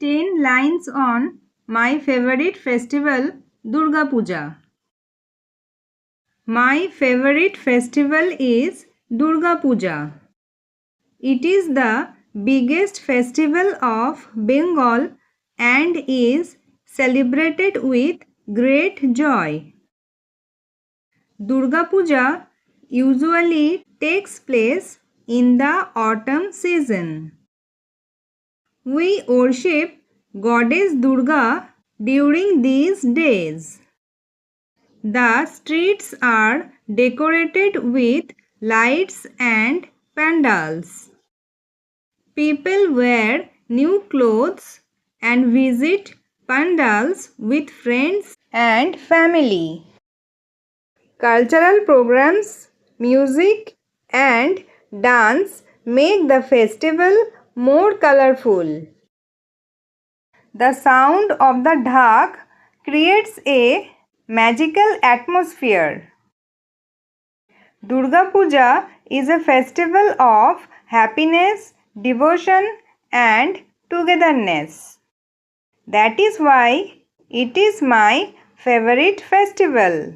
10 lines on my favorite festival, Durga Puja. My favorite festival is Durga Puja. It is the biggest festival of Bengal and is celebrated with great joy. Durga Puja usually takes place in the autumn season. We worship Goddess Durga during these days. The streets are decorated with lights and pandals. People wear new clothes and visit pandals with friends and family. Cultural programs, music, and dance make the festival more colorful. The sound of the dhak creates a magical atmosphere. Durga Puja is a festival of happiness, devotion, and togetherness. That is why it is my favorite festival.